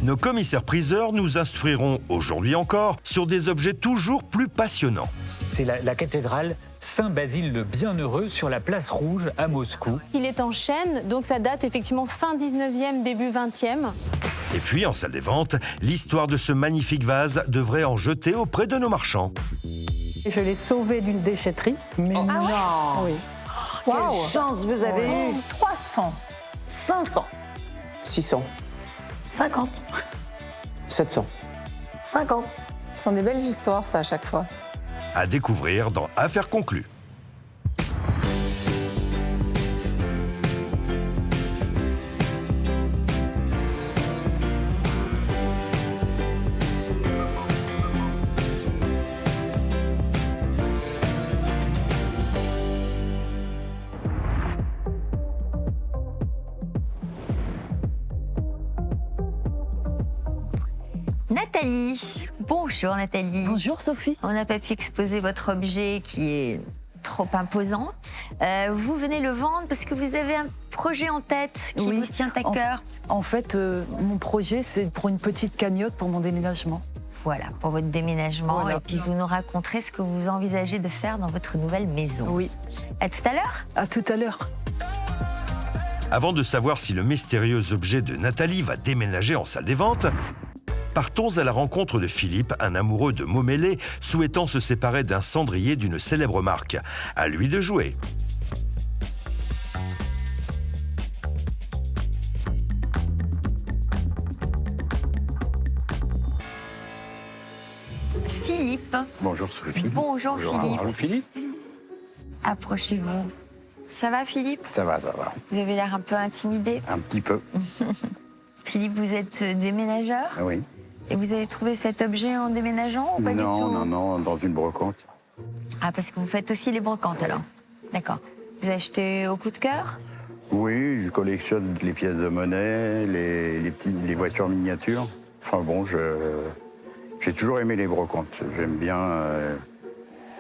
Nos commissaires-priseurs nous instruiront aujourd'hui encore sur des objets toujours plus passionnants. C'est la cathédrale Saint-Basile le Bienheureux sur la place Rouge à Moscou. Il est en chêne, donc ça date effectivement fin 19e, début 20e. Et puis, en salle des ventes, l'histoire de ce magnifique vase devrait en jeter auprès de nos marchands. Je l'ai sauvé d'une déchetterie, mais non. Oui. Quelle chance vous avez eu. 300. 500. 600, 50. 700. 50. Ce sont des belles histoires, ça, à chaque fois. À découvrir dans Affaires conclues. Nathalie, bonjour Nathalie. Bonjour Sophie. On n'a pas pu exposer votre objet qui est trop imposant. Vous venez le vendre parce que vous avez un projet en tête qui vous tient à cœur. En fait, mon projet, c'est pour une petite cagnotte pour mon déménagement. Voilà, pour votre déménagement. Voilà. Et puis vous nous raconterez ce que vous envisagez de faire dans votre nouvelle maison. Oui. À tout à l'heure. À tout à l'heure. Avant de savoir si le mystérieux objet de Nathalie va déménager en salle des ventes, partons à la rencontre de Philippe, un amoureux de mots mêlés, souhaitant se séparer d'un cendrier d'une célèbre marque. À lui de jouer. Philippe. Bonjour Sophie. Bonjour Philippe. Bonjour Philippe. Approchez-vous. Ça va Philippe? Ça va, ça va. Vous avez l'air un peu intimidé. Un petit peu. Philippe, vous êtes déménageur Ah oui. et vous avez trouvé cet objet en déménageant ou pas du tout? Non, dans une brocante. Ah, parce que vous faites aussi les brocantes alors. D'accord. Vous achetez au coup de cœur? Oui, je collectionne les pièces de monnaie, les voitures miniatures. Enfin bon, j'ai toujours aimé les brocantes. J'aime bien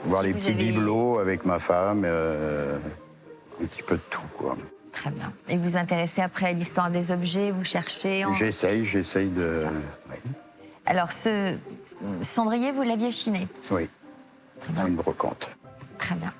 voir les petits bibelots avec ma femme, un petit peu de tout, quoi. Très bien. Et vous vous intéressez après à l'histoire des objets, vous cherchez J'essaye de... Ça. Oui. Alors, ce cendrier, vous l'aviez chiné? Oui, Très dans bien. une brocante. Très bien.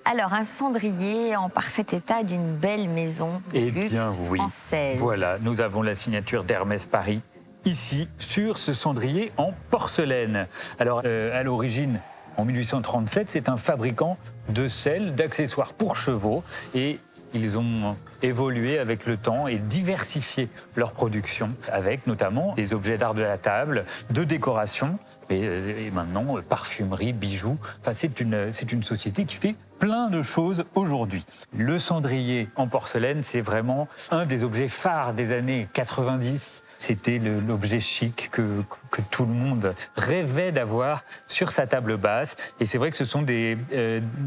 Alors, un cendrier en parfait état d'une belle maison de luxe française. Voilà, nous avons la signature d'Hermès Paris, ici, sur ce cendrier en porcelaine. Alors, à l'origine, en 1837, c'est un fabricant de selles, d'accessoires pour chevaux. Et ils ont évolué avec le temps et diversifié leur production, avec notamment des objets d'art de la table, de décoration, et maintenant parfumerie, bijoux. Enfin, c'est une société qui fait plein de choses aujourd'hui. Le cendrier en porcelaine, c'est vraiment un des objets phares des années 90. C'était l'objet chic que tout le monde rêvait d'avoir sur sa table basse. Et c'est vrai que ce sont des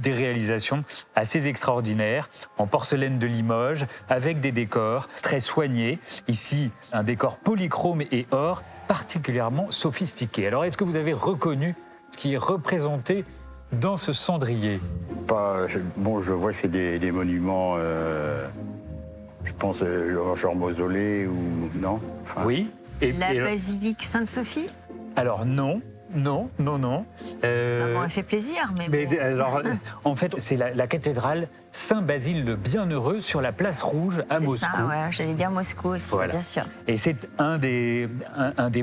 réalisations assez extraordinaires, en porcelaine de Limoges, avec des décors très soignés. Ici, un décor polychrome et or, particulièrement sophistiqué. Alors, est-ce que vous avez reconnu ce qui est représenté dans ce cendrier? Bon, je vois que c'est des monuments, je pense, genre mausolée ou... Non enfin, Oui. La basilique Sainte-Sophie? Alors non. Ça m'aurait fait plaisir, mais bon. Alors, en fait, c'est la cathédrale Saint-Basile le Bienheureux sur la place Rouge à Moscou. Ça, ouais, j'allais dire Moscou aussi, Voilà. bien sûr. Et c'est un des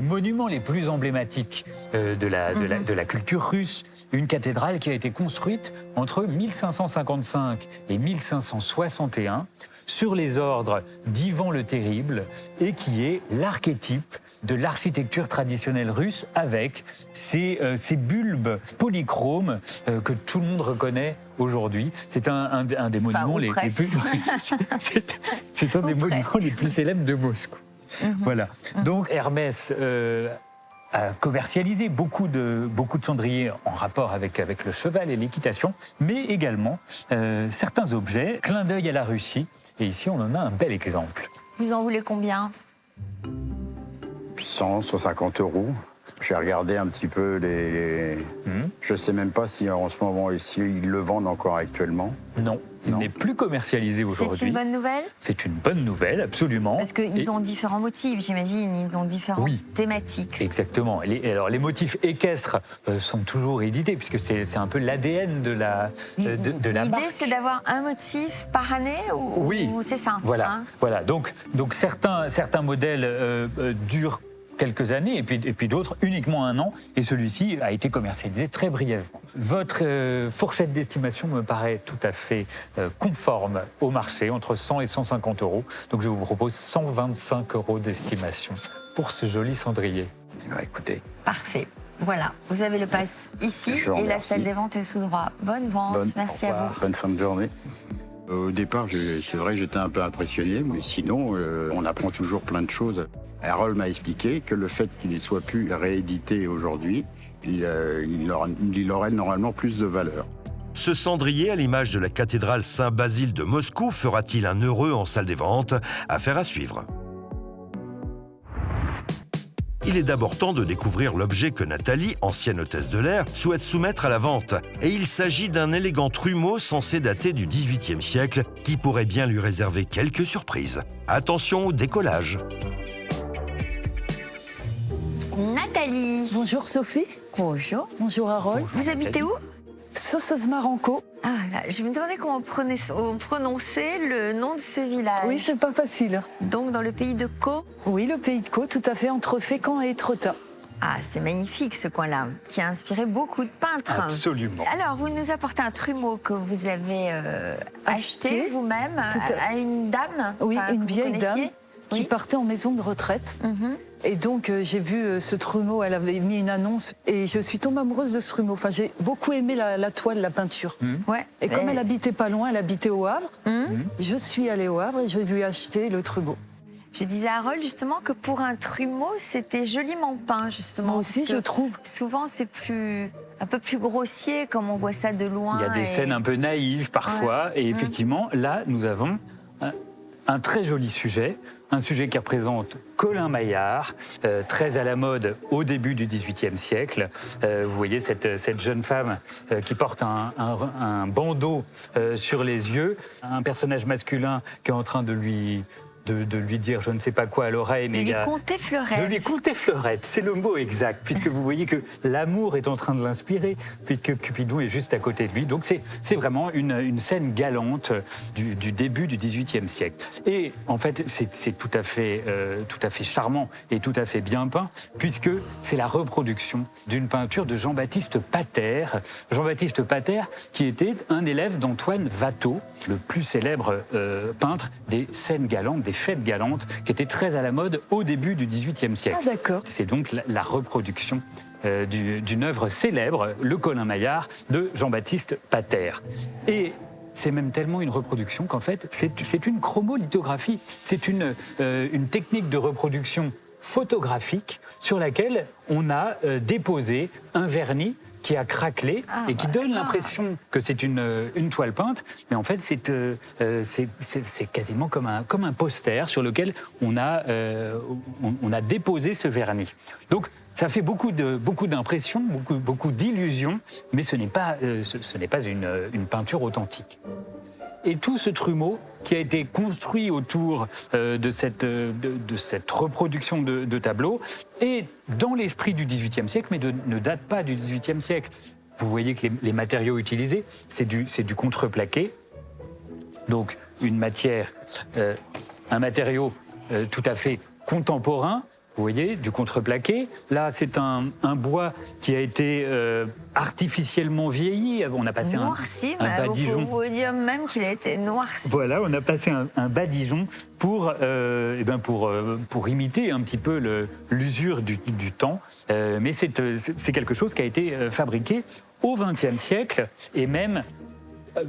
monuments les plus emblématiques de la culture russe. Une cathédrale qui a été construite entre 1555 et 1561 sur les ordres d'Ivan le Terrible et qui est l'archétype de l'architecture traditionnelle russe avec ces bulbes polychromes que tout le monde reconnaît aujourd'hui. C'est un des monuments les plus c'est un des monuments les plus célèbres de Moscou. Voilà. Donc Hermès a commercialisé beaucoup de cendriers en rapport avec le cheval et l'équitation, mais également certains objets, clin d'œil à la Russie. Et ici, on en a un bel exemple. Vous en voulez combien? 100, 150 euros. J'ai regardé un petit peu les... Je ne sais même pas si en ce moment ici, ils le vendent encore actuellement. Non, Il n'est plus commercialisé aujourd'hui. C'est une bonne nouvelle? C'est une bonne nouvelle, absolument. Parce qu'ils ont différents motifs, j'imagine. Ils ont différentes thématiques. Exactement. Alors, les motifs équestres sont toujours édités, puisque c'est un peu l'ADN de la marque. L'idée, c'est d'avoir un motif par année ou c'est ça? Voilà. Voilà. Donc certains modèles durent quelques années et puis d'autres uniquement 1 an, et celui-ci a été commercialisé très brièvement. Votre fourchette d'estimation me paraît tout à fait conforme au marché, entre 100 et 150 euros. Donc je vous propose 125 euros d'estimation pour ce joli cendrier. Écoutez. Parfait. Voilà, vous avez le pass ici et la salle des ventes est sous droit. Bonne vente, merci à vous. Bonne fin de journée. Au départ, c'est vrai que j'étais un peu impressionné, mais sinon, on apprend toujours plein de choses. Harold m'a expliqué que le fait qu'il ne soit plus réédité aujourd'hui, il aurait normalement plus de valeur. Ce cendrier, à l'image de la cathédrale Saint-Basile de Moscou, fera-t-il un heureux en salle des ventes? Affaire à suivre. Il est d'abord temps de découvrir l'objet que Nathalie, ancienne hôtesse de l'air, souhaite soumettre à la vente. Et il s'agit d'un élégant trumeau censé dater du XVIIIe siècle qui pourrait bien lui réserver quelques surprises. Attention au décollage. Nathalie. Bonjour Sophie. Bonjour. Bonjour Harold. Vous habitez où? Sososmarenko. Ah là, je me demandais comment on prononçait le nom de ce village. Oui, c'est pas facile. Donc dans le pays de Caux? Oui, le pays de Caux, tout à fait, entre Fécamp et Étretat. Ah, c'est magnifique ce coin-là, qui a inspiré beaucoup de peintres. Absolument. Alors, vous nous apportez un trumeau que vous avez acheté vous-même à une dame? Oui, enfin, une vieille dame qui partait en maison de retraite. Et donc, j'ai vu ce trumeau, elle avait mis une annonce et je suis tombée amoureuse de ce trumeau. Enfin, j'ai beaucoup aimé la toile, la peinture. Ouais. Et comme elle habitait pas loin, elle habitait au Havre, je suis allée au Havre et je lui ai acheté le trumeau. Je disais à Harold justement que pour un trumeau, c'était joliment peint justement. Moi aussi, je trouve. Souvent, c'est un peu plus grossier comme on voit ça de loin. Il y a des scènes un peu naïves parfois, et effectivement, là, nous avons un très joli sujet, un sujet qui représente Colin Maillard, très à la mode au début du XVIIIe siècle. Vous voyez cette jeune femme qui porte un bandeau sur les yeux, un personnage masculin qui est en train de lui dire je ne sais pas quoi à l'oreille. De lui conter Fleurette. De lui conter Fleurette, c'est le mot exact, puisque vous voyez que l'amour est en train de l'inspirer, puisque Cupidon est juste à côté de lui. Donc c'est vraiment une scène galante du début du XVIIIe siècle. Et en fait, c'est tout à fait charmant et tout à fait bien peint, puisque c'est la reproduction d'une peinture de Jean-Baptiste Pater. Jean-Baptiste Pater, qui était un élève d'Antoine Watteau, le plus célèbre peintre des scènes galantes, des fêtes galantes, qui étaient très à la mode au début du XVIIIe siècle. Ah d'accord. C'est donc la reproduction d'une œuvre célèbre, le Colin Maillard, de Jean-Baptiste Pater. Et c'est même tellement une reproduction qu'en fait, c'est une chromolithographie. C'est une technique de reproduction photographique sur laquelle on a déposé un vernis qui a craquelé et qui donne l'impression que c'est une toile peinte, mais en fait c'est quasiment comme un poster sur lequel on a déposé ce vernis. Donc ça fait beaucoup d'impressions, beaucoup d'illusions, mais ce n'est pas une peinture authentique. Et tout ce trumeau qui a été construit autour de cette reproduction de tableaux est dans l'esprit du XVIIIe siècle, mais ne date pas du XVIIIe siècle. Vous voyez que les matériaux utilisés, c'est du contreplaqué, donc un matériau tout à fait contemporain. Vous voyez, du contreplaqué. Là, c'est un bois qui a été artificiellement vieilli. On a passé noirci, un badigeon. Vous pouvez dire même qu'il a été noirci. Voilà, on a passé un badigeon pour imiter un petit peu l'usure du temps. Mais c'est quelque chose qui a été fabriqué au XXe siècle et même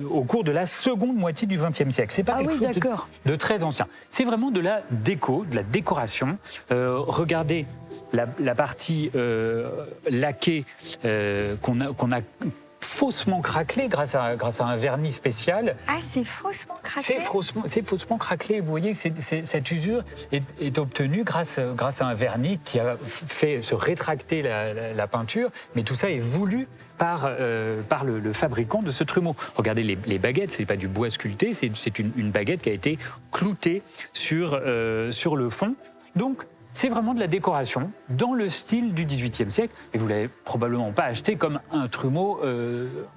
au cours de la seconde moitié du XXe siècle. C'est pas quelque chose de très ancien. C'est vraiment de la déco, de la décoration. Regardez la partie laquée qu'on a faussement craquelé grâce à un vernis spécial. Ah, c'est faussement craquelé. C'est faussement craquelé. Vous voyez que cette usure est obtenue grâce à un vernis qui a fait se rétracter la peinture, mais tout ça est voulu par le fabricant de ce trumeau. Regardez les baguettes, c'est pas du bois sculpté, c'est une baguette qui a été cloutée sur le fond. Donc, c'est vraiment de la décoration dans le style du XVIIIe siècle. Et vous ne l'avez probablement pas acheté comme un trumeau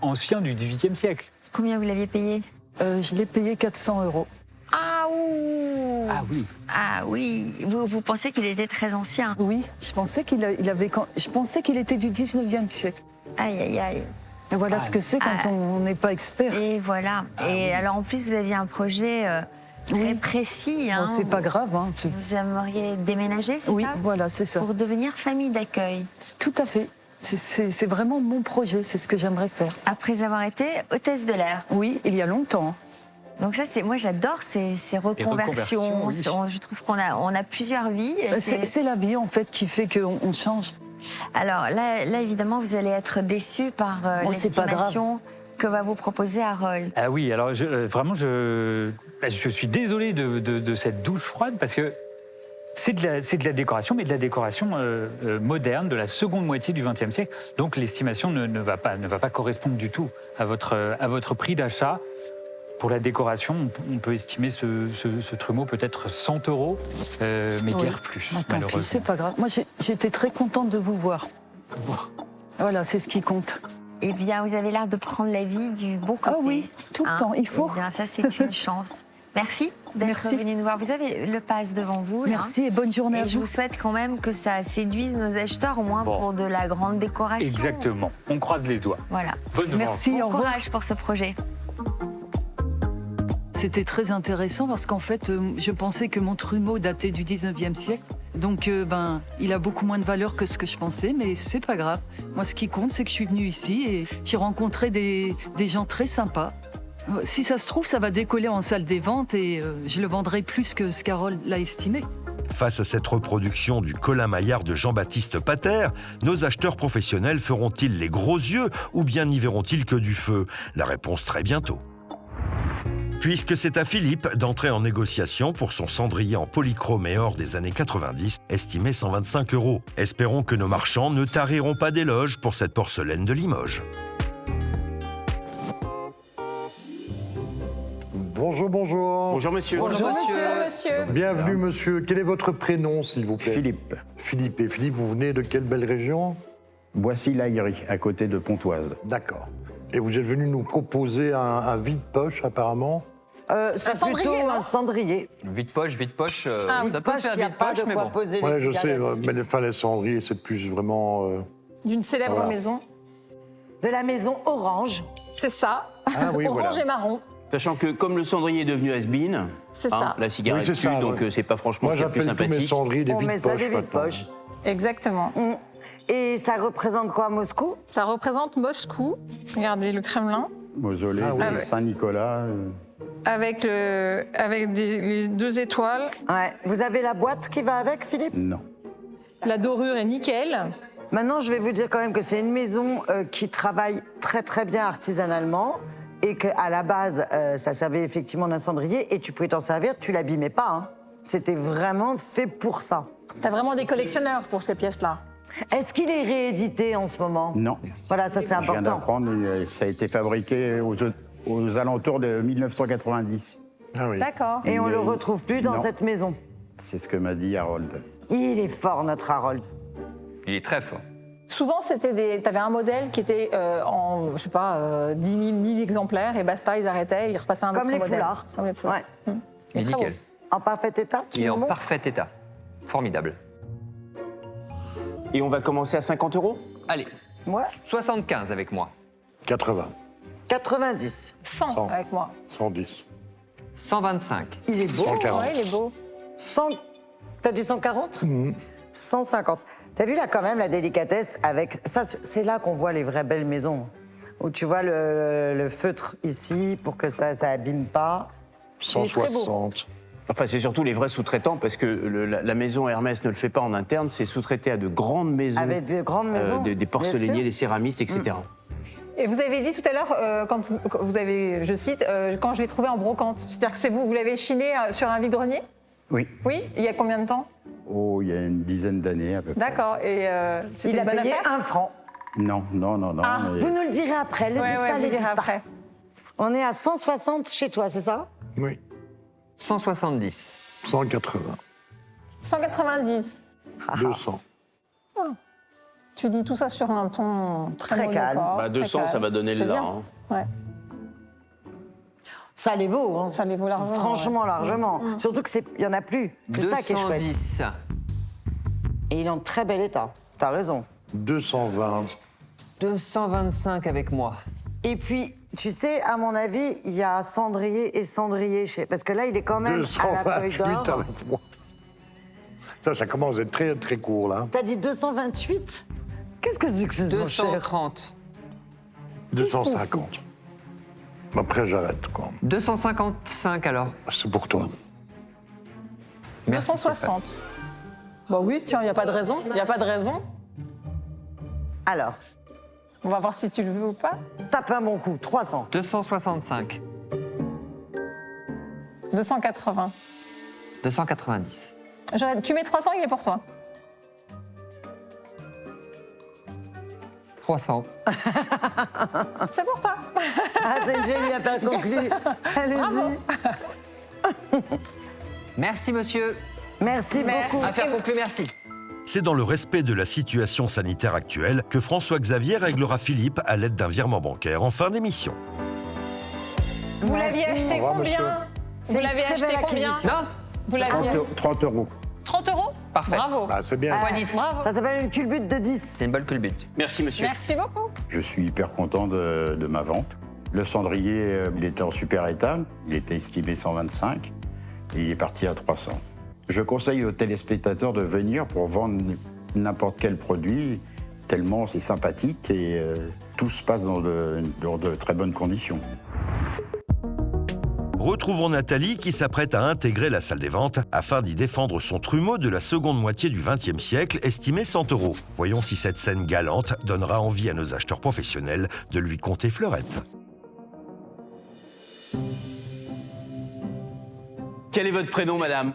ancien du XVIIIe siècle. Combien vous l'aviez payé? Je l'ai payé 400 €. Ah, ouh. Ah oui. Ah oui. Vous pensez qu'il était très ancien? Oui, je pensais qu'il était du 19e siècle. Aïe, aïe, aïe. Et voilà ce que c'est quand on n'est pas expert. Et voilà. Et alors, en plus, vous aviez un projet très précis. Hein. Bon, c'est pas grave. Hein. Vous aimeriez déménager, c'est ça? Oui, voilà, c'est ça. Pour devenir famille d'accueil. Tout à fait. C'est vraiment mon projet, c'est ce que j'aimerais faire. Après avoir été hôtesse de l'air. Oui, il y a longtemps. Donc ça, moi j'adore ces reconversions. Oui. Je trouve qu'on a plusieurs vies. C'est la vie en fait qui fait qu'on change. Alors là, évidemment, vous allez être déçus par l'estimation que va vous proposer Harold. Ah oui, alors vraiment, je suis désolé de cette douche froide parce que c'est de la décoration, mais de la décoration moderne, de la seconde moitié du XXe siècle. Donc l'estimation ne va pas correspondre du tout à votre prix d'achat. Pour la décoration, on peut estimer ce trumeau peut-être 100 €, mais guère plus, malheureusement. C'est pas grave. Moi, j'étais très contente de vous voir. Voilà, c'est ce qui compte. Eh bien, vous avez l'air de prendre la vie du bon côté. Ah oui, tout le temps, il faut. Eh bien, ça, c'est une chance. Merci d'être venu nous voir. Vous avez le pass devant vous. Merci et bonne journée à vous. Je vous souhaite quand même que ça séduise nos acheteurs, au moins pour de la grande décoration. Exactement. On croise les doigts. Voilà. Merci, bon courage pour ce projet. C'était très intéressant parce qu'en fait, je pensais que mon trumeau datait du 19e siècle. Donc, il a beaucoup moins de valeur que ce que je pensais, mais c'est pas grave. Moi, ce qui compte, c'est que je suis venue ici et j'ai rencontré des gens très sympas. Si ça se trouve, ça va décoller en salle des ventes et je le vendrai plus que ce qu'Harold l'a estimé. Face à cette reproduction du Colin Maillard de Jean-Baptiste Pater, nos acheteurs professionnels feront-ils les gros yeux ou bien n'y verront-ils que du feu? La réponse très bientôt. Puisque c'est à Philippe d'entrer en négociation pour son cendrier en polychrome et or des années 90, estimé 125 €. Espérons que nos marchands ne tariront pas d'éloges pour cette porcelaine de Limoges. Bonjour, bonjour. Bonjour monsieur. Bonjour monsieur. Bienvenue monsieur. Quel est votre prénom s'il vous plaît? Philippe. Philippe. Et Philippe, vous venez de quelle belle région? Boissy-l'Aillerie, à côté de Pontoise. D'accord. Et vous êtes venu nous proposer un vide-poche apparemment? C'est plutôt un cendrier. Vide-poche, Ça peut faire vide-poche, mais bon. Poser Ouais, les je sais, cigarettes. mais les cendriers, c'est plus vraiment... D'une célèbre Voilà. maison. De la maison Orange. C'est ça. Ah oui, Orange voilà. et marron. Sachant que comme le cendrier est devenu has-been, C'est ça. la cigarette Oui, c'est tue, ça, donc ouais. c'est pas franchement Moi, ce qu'il y a de plus j'appelle tous mes sympathique. cendriers des On met ça vide-poches des maintenant. vide-poches. Exactement. Et ça représente quoi, Moscou? Ça représente Moscou. Regardez le Kremlin. Mausolée Ah oui. de Saint-Nicolas. Avec les 2 étoiles. Ouais. Vous avez la boîte qui va avec, Philippe? Non. La dorure est nickel. Maintenant, je vais vous dire quand même que c'est une maison qui travaille très très bien artisanalement et qu'à la base, ça servait effectivement d'un cendrier et tu pouvais t'en servir, tu l'abîmais pas. Hein. C'était vraiment fait pour ça. T'as vraiment des collectionneurs pour ces pièces-là. Est-ce qu'il est réédité en ce moment? Non. Voilà, ça c'est Je viens important. d'apprendre, ça a été fabriqué aux alentours de 1990. Ah oui. D'accord. Et on Mais- le retrouve plus dans non. cette maison. C'est ce que m'a dit Harold. Il est fort, notre Harold. Il est très fort. Souvent, t'avais un modèle qui était en, je sais pas, 10 000, 1000 exemplaires et basta, ils arrêtaient, ils repassaient un autre Comme les modèle. foulards. Comme les foulards. Ouais. Il est très Nickel. En parfait état, tu Il est nous en montres parfait état. Formidable. Et on va commencer à 50 €? Allez, Ouais. 75 avec moi. 80, 90. 100 100. avec moi. 110. 125. Il est beau. 140. Ouais, il est beau. 100. T'as dit 140 150. T'as vu là quand même la délicatesse avec ça, c'est là qu'on voit les vraies belles maisons. Où tu vois le feutre ici pour que ça abîme pas. Il est très beau. 160. Enfin, c'est surtout les vrais sous-traitants, parce que la maison Hermès ne le fait pas en interne, c'est sous-traité à de grandes maisons, Avec de grandes maisons. des bien porcelainiers, sûr. des céramistes, etc. Et vous avez dit tout à l'heure, quand vous avez, je cite, quand je l'ai trouvé en brocante. C'est-à-dire que c'est vous l'avez chiné sur un vide-grenier? Oui. Oui. Il y a combien de temps? Oh, il y a une dizaine d'années à peu près. D'accord. Et c'était Il a une bonne payé affaire? 1 franc. Non. Ah, mais- Vous nous le direz après, le dites pas, vous le direz dites pas. après. On est à 160 chez toi, c'est ça? Oui, 170. 180, 190. 200. Tu dis tout ça sur un ton Très très calme. monocorde, Bah, 200, très ça calme. va donner C'est le là. bien. hein. Ouais. Ça les vaut, hein. Ça les vaut largement. Franchement, largement. Surtout qu'il n'y en a plus. C'est ça qui est chouette. 210. Et il est en très bel état. T'as raison. 220. 225 avec moi. Et puis, tu sais, à mon avis, il y a cendrier et cendrier chez... Parce que là, il est quand même à la feuille 228 d'or. avec moi. Ça commence à être très, très court, là. T'as dit 228? Qu'est-ce que c'est que ce son cher? 230. 250. Après, j'arrête, quoi. 255 alors. C'est pour toi. Merci. 260. Bah oui, tiens, il n'y a pas de raison. Il n'y a pas de raison. Alors, On va voir si tu le veux ou pas. tape un bon coup. 300. 265. 280. 290. Tu mets 300, il est pour toi. 300. C'est pour toi. Ah, c'est une jolie affaire conclue. Allez-y. Merci monsieur. Merci beaucoup. Affaire conclue, merci. C'est dans le respect de la situation sanitaire actuelle que François-Xavier réglera Philippe à l'aide d'un virement bancaire en fin d'émission. Vous l'aviez acheté Au revoir, combien? monsieur. Vous l'avez très acheté belle combien? acquisition. Non. Vous l'aviez 30 euros. 30 euros? Parfait. Bravo. Ah, c'est bien. Fois 10. Bravo. Ça s'appelle une culbute de 10. C'est une bonne culbute. Merci, monsieur. Merci beaucoup. Je suis hyper content de ma vente. Le cendrier, il était en super état. Il était estimé 125 et il est parti à 300. Je conseille aux téléspectateurs de venir pour vendre n'importe quel produit, tellement c'est sympathique et tout se passe dans de très bonnes conditions. Retrouvons Nathalie qui s'apprête à intégrer la salle des ventes afin d'y défendre son trumeau de la seconde moitié du XXe siècle, estimé 100 euros. Voyons si cette scène galante donnera envie à nos acheteurs professionnels de lui compter fleurette. Quel est votre prénom, madame?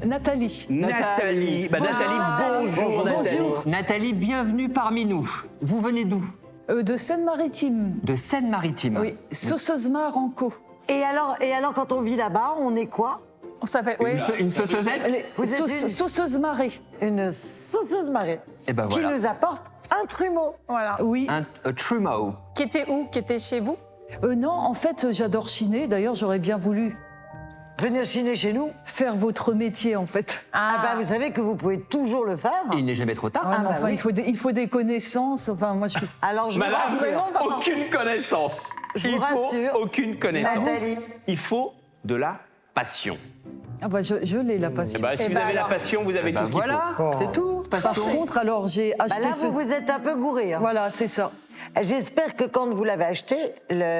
Nathalie. Nathalie. Bah, Nathalie, bonjour, Nathalie. Nathalie, bienvenue parmi nous. Vous venez d'où? De Seine-Maritime. De Seine-Maritime. Oui, Sauceuse-Mar en co. Et alors, quand on vit là-bas, on est quoi? On s'appelle. Oui. Une saucezette? Vous êtes une- Sauceuse marée. Une sauceuse marée. Et ben Qui voilà. nous apporte un trumeau. Voilà. Oui. Un trumeau. Qui était où? Qui était chez vous? Non, en fait, j'adore chiner. D'ailleurs, j'aurais bien voulu Venir chiner chez nous. faire votre métier, en fait. Ah bah, vous savez que vous pouvez toujours le faire. Il n'est jamais trop tard. Ouais, mais bah enfin, oui. il faut des connaissances. Enfin, moi, je... Alors, je vous Madame, rassure. aucune connaissance. Je Il vous faut rassure. aucune connaissance. Nathalie. Il faut de la passion. Ah bah, je l'ai, la Eh passion. ben, si Eh vous ben avez alors. la passion, vous avez Ben tout ce qu'il faut. voilà, c'est tout. Par Passion. contre, alors, j'ai Bah acheté là, ce... vous êtes un peu gouré. Hein. Voilà, c'est ça. J'espère que quand vous l'avez acheté,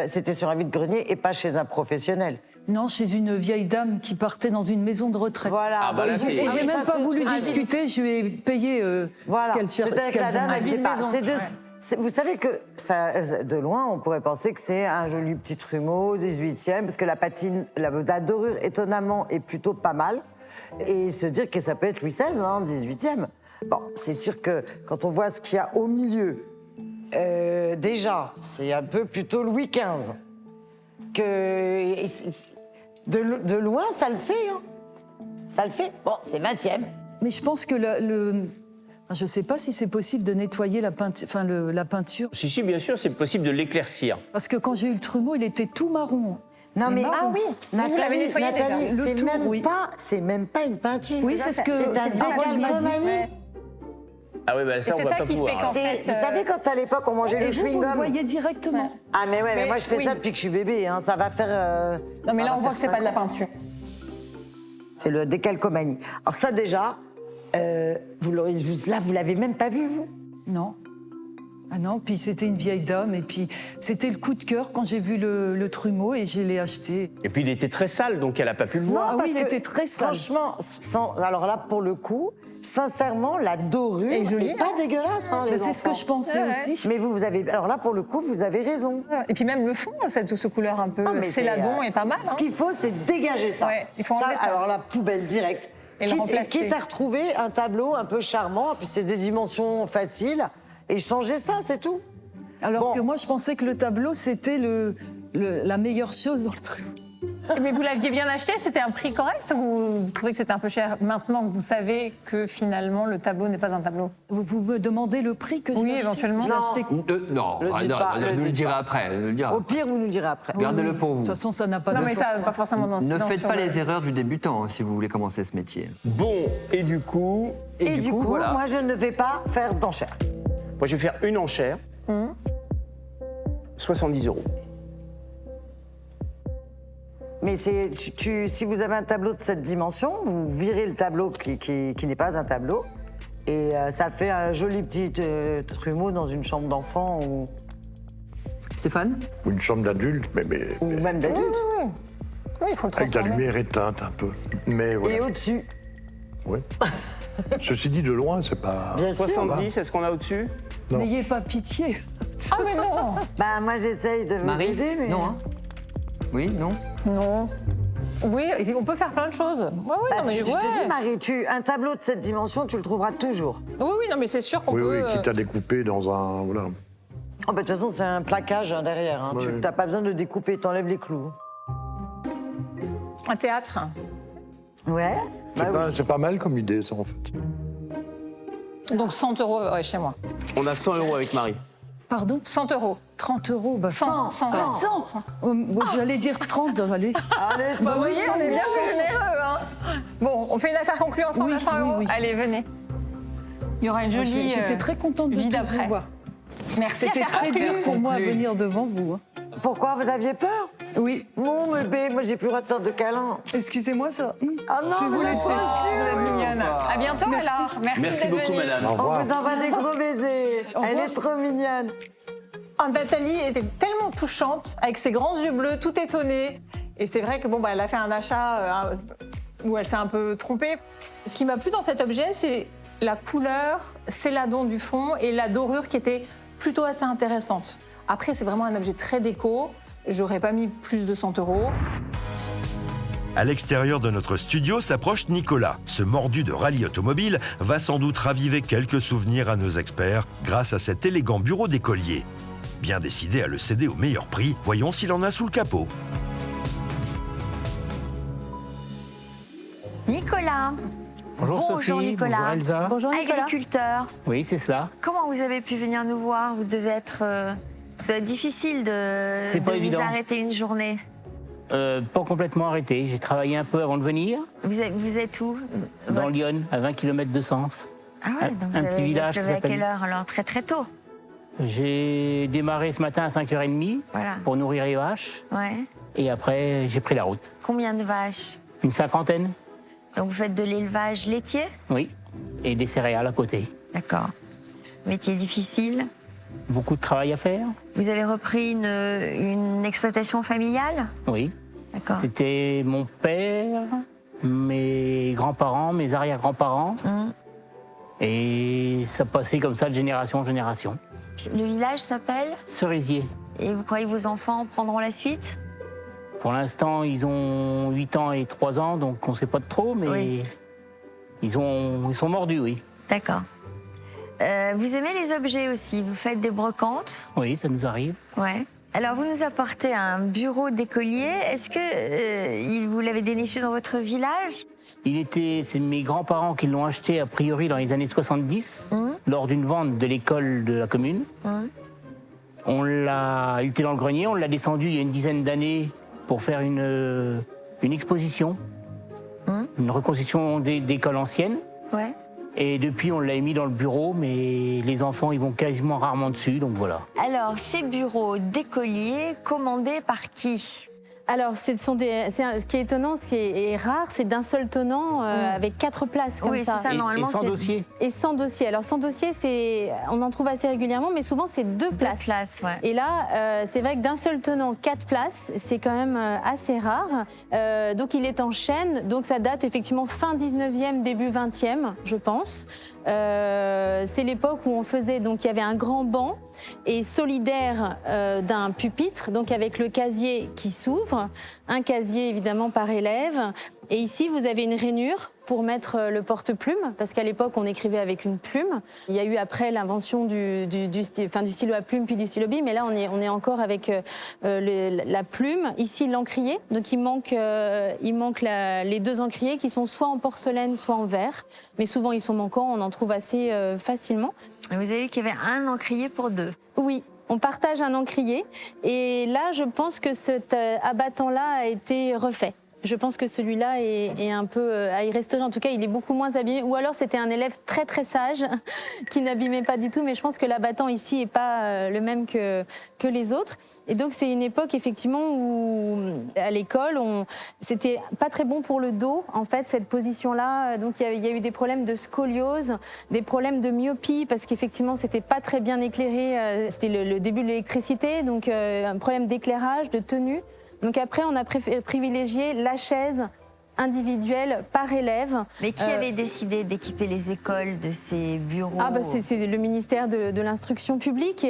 c'était sur un vide-grenier et pas chez un professionnel. Non, chez une vieille dame qui partait dans une maison de retraite. Voilà. Ah, bah là, Et c'est- j'ai même pas voulu Ah, discuter, je lui ai payé Voilà. ce qu'elle cherchait. Peut-être que la dame, elle dit pas. maison. Vous savez que ça, de loin, on pourrait penser que c'est un joli petit trumeau, 18e, parce que la patine, la dorure, étonnamment, est plutôt pas mal. Et se dire que ça peut être Louis XVI, hein, 18e. Bon, c'est sûr que quand on voit ce qu'il y a au milieu, déjà, c'est un peu plutôt Louis XV. De loin, ça le fait. Hein. Ça le fait. Bon, c'est 20e. Mais je pense que je ne sais pas si c'est possible de nettoyer la peinture. Si, bien sûr, c'est possible de l'éclaircir. Parce que quand j'ai eu le trumeau, il était tout marron. Non, mais marron. Ah oui. Vous l'avez nettoyé déjà. Nathalie, Le c'est tour, même oui. pas, c'est même pas une peinture. Oui, c'est ce que c'est un Harold m'a dit. décalcomanie. Ouais. Ah oui, bah ça, Et on c'est va ça pas qui pouvoir. fait qu'en alors. fait. Vous savez, quand à l'époque, on mangeait Et le vous, vous le chewing-gum. voyez directement. Ah, mais ouais, mais Mais moi, je fais oui. ça depuis que je suis bébé. Hein. Ça va faire. Non, mais ça là, va on voit faire que c'est pas de la 5 ans. peinture. C'est le décalcomanie. Alors, ça, déjà, là, vous l'avez même pas vu, vous? Non. Ah non, puis c'était une vieille dame, et puis c'était le coup de cœur quand j'ai vu le trumeau et je l'ai acheté. Et puis il était très sale, donc elle n'a pas pu le voir. Ah oui, il parce que, était très sale. Franchement, alors là, pour le coup, sincèrement, la dorure Et jolie, est pas dégueulasse. Hein, les C'est ce que enfants. je pensais aussi. Mais vous avez, alors là, pour le coup, vous avez raison. Et puis même le fond, cette couleur un peu Ah, mais céladon c'est, est pas mal. Ce qu'il faut, c'est dégager ça. Ouais, il faut enlever ça. Alors la poubelle directe. Et le remplacer. Quitte à retrouver un tableau un peu charmant, puis c'est des dimensions faciles, et changer ça, c'est tout. Alors Bon. que moi, je pensais que le tableau, c'était la meilleure chose dans le truc. Mais vous l'aviez bien acheté, c'était un prix correct ou vous trouvez que c'était un peu cher maintenant que vous savez que finalement le tableau n'est pas un tableau? Vous me demandez le prix que Oui, j'ai acheté. éventuellement. Je l'ai acheté. Non, Le dites pas, le nous le dites direz pas. après. nous le direz Au après. pire, vous nous le direz après. Gardez-le pour De vous. toute façon, ça n'a pas Non, de mais ça, pas forcément dans Ne silence faites sur pas le- les erreurs du débutant hein, si vous voulez commencer ce métier. Bon, et du coup. Et du coup, voilà. moi, je ne vais pas faire d'enchère. Moi, je vais faire une enchère. 70 €. Mais c'est, si vous avez un tableau de cette dimension, vous virez le tableau qui n'est pas un tableau, et ça fait un joli petit trumeau dans une chambre d'enfant ou Stéphane? Ou une chambre d'adulte, mais ou même d'adulte. Oui, il faut le avec la transformer. lumière éteinte un peu. Mais Et voilà. au-dessus, Ouais. Ceci dit, de loin, c'est pas. bien sûr. 70, est-ce qu'on a au-dessus? Non. N'ayez pas pitié. Ah mais non. Bah, moi, j'essaye de vous Marie? aider, mais... Non, hein? Oui, non? Non. Oui, on peut faire plein de choses. Oui, Bah, non, mais je te ouais. dis, Marie, un tableau de cette dimension, tu le trouveras toujours. Oui, non, mais c'est sûr qu'on Oui, peut. oui, quitte à découper dans un. Voilà. Oh, bah, de toute façon, c'est un plaquage hein, derrière. Hein. Tu Ouais. n'as pas besoin de découper, t'enlèves les clous. Un théâtre. Ouais. C'est Bah pas, oui. c'est pas mal comme idée, ça, en fait. Donc 100 € ouais, chez moi. On a 100 € avec Marie. Pardon? 100 €. 30 €, bah 100, 100. 100. 100. J'allais dire 30, allez. Allez, Bah, vous oui, voyez, on est bien généreux. Hein. Bon, on fait une affaire conclue ensemble Oui, à 100 €. oui, oui. Allez, venez. Il y aura une jolie. J'étais très contente de vie tous d'après. vous voir. Merci. C'était affaire très conclue. dur pour moi à venir devant vous. hein. Pourquoi vous aviez peur? Oui, Mon bébé, moi j'ai plus le droit de faire de câlins. excusez-moi ça. Ah non, Je vais vous mais laisser. c'est Vous êtes mignonne. À bientôt Merci. alors. Merci Merci d'être beaucoup, venue. madame. Au On revoir. vous envoie des gros baisers. Au Elle revoir. est trop mignonne. Oh, Nathalie était tellement touchante, avec ses grands yeux bleus, tout étonnée. Et c'est vrai que bon, bah, elle a fait un achat où elle s'est un peu trompée. Ce qui m'a plu dans cet objet, c'est la couleur céladon du fond et la dorure qui était plutôt assez intéressante. Après, c'est vraiment un objet très déco. J'aurais pas mis plus de 100 €. À l'extérieur de notre studio s'approche Nicolas. Ce mordu de rallye automobile va sans doute raviver quelques souvenirs à nos experts grâce à cet élégant bureau d'écolier. Bien décidé à le céder au meilleur prix, voyons s'il en a sous le capot. Nicolas. Bonjour Sophie, Nicolas. bonjour Elsa. Bonjour Nicolas. Agriculteur. Oui, c'est cela. Comment vous avez pu venir nous voir? Vous devez être. Ça doit être difficile C'est de pas vous évident. arrêter une journée. Pas complètement arrêté. J'ai travaillé un peu avant de venir, Vous êtes où? dans Votre- Lyon, à 20 km de Sens. Ah ouais, donc un vous petit avez village qui levé à s'appelle- quelle heure alors? Très très tôt. J'ai démarré ce matin à 5h30 Voilà. pour nourrir les vaches. Ouais. Et après, j'ai pris la route. Combien de vaches? Une cinquantaine, Donc vous faites de l'élevage laitier? oui. Et des céréales à côté. D'accord. Métier difficile. Beaucoup de travail à faire, Vous avez repris une exploitation familiale? oui. D'accord. C'était mon père, mes grands-parents, mes arrière-grands-parents. Hum. Et ça passait comme ça de génération en génération. Le village s'appelle? Cerisier. Et vous croyez que vos enfants prendront la suite? Pour l'instant, ils ont 8 ans et 3 ans, donc on ne sait pas de trop, mais Oui. ils sont mordus, oui. D'accord. Vous aimez les objets aussi? Vous faites des brocantes? Oui, ça nous arrive. Ouais. Alors, vous nous apportez un bureau d'écolier. Est-ce que vous l'avez déniché dans votre village? C'est mes grands-parents qui l'ont acheté, a priori, dans les années 70, lors d'une vente de l'école de la commune. Il était dans le grenier, on l'a descendu il y a une dizaine d'années pour faire une exposition, une reconstitution d'école ancienne. Ouais. Et depuis, on l'a mis dans le bureau, mais les enfants, ils vont quasiment rarement dessus, donc voilà. Alors, ces bureaux d'écoliers, commandés par qui? Alors, ce qui est étonnant, ce qui est rare, c'est d'un seul tenant avec 4 places comme oui, ça. C'est ça, normalement, et sans dossier. Et sans dossier. Alors, sans dossier, on en trouve assez régulièrement, mais souvent, c'est 2 places. 2 places, ouais. Et là, c'est vrai que d'un seul tenant, 4 places, c'est quand même assez rare. Donc, il est en chêne. Donc, ça date effectivement fin 19e, début 20e, je pense. C'est l'époque où on faisait, donc il y avait un grand banc et solidaire d'un pupitre, donc avec le casier qui s'ouvre, un casier évidemment par élève. Et ici, vous avez une rainure pour mettre le porte-plume, parce qu'à l'époque, on écrivait avec une plume. Il y a eu après l'invention du stylo à plume puis du stylo bille, mais là, on est encore avec la plume. Ici, l'encrier. Donc, il manque les 2 encriers qui sont soit en porcelaine, soit en verre. Mais souvent, ils sont manquants, on en trouve assez facilement. Et vous avez vu qu'il y avait un encrier pour 2. Oui. On partage un encrier. Et là, je pense que cet abattant-là a été refait. Je pense que celui-là est un peu à y restaurer. En tout cas, il est beaucoup moins abîmé. Ou alors, c'était un élève très, très sage qui n'abîmait pas du tout. Mais je pense que l'abattant ici n'est pas le même que les autres. Et donc, c'est une époque, effectivement, où à l'école, c'était pas très bon pour le dos, en fait, cette position-là. Donc, il y a eu des problèmes de scoliose, des problèmes de myopie, parce qu'effectivement, c'était pas très bien éclairé. C'était le début de l'électricité. Donc, un problème d'éclairage, de tenue. Donc après, on a privilégié la chaise individuelle par élève. Mais qui avait décidé d'équiper les écoles de ces bureaux? C'est le ministère de l'Instruction publique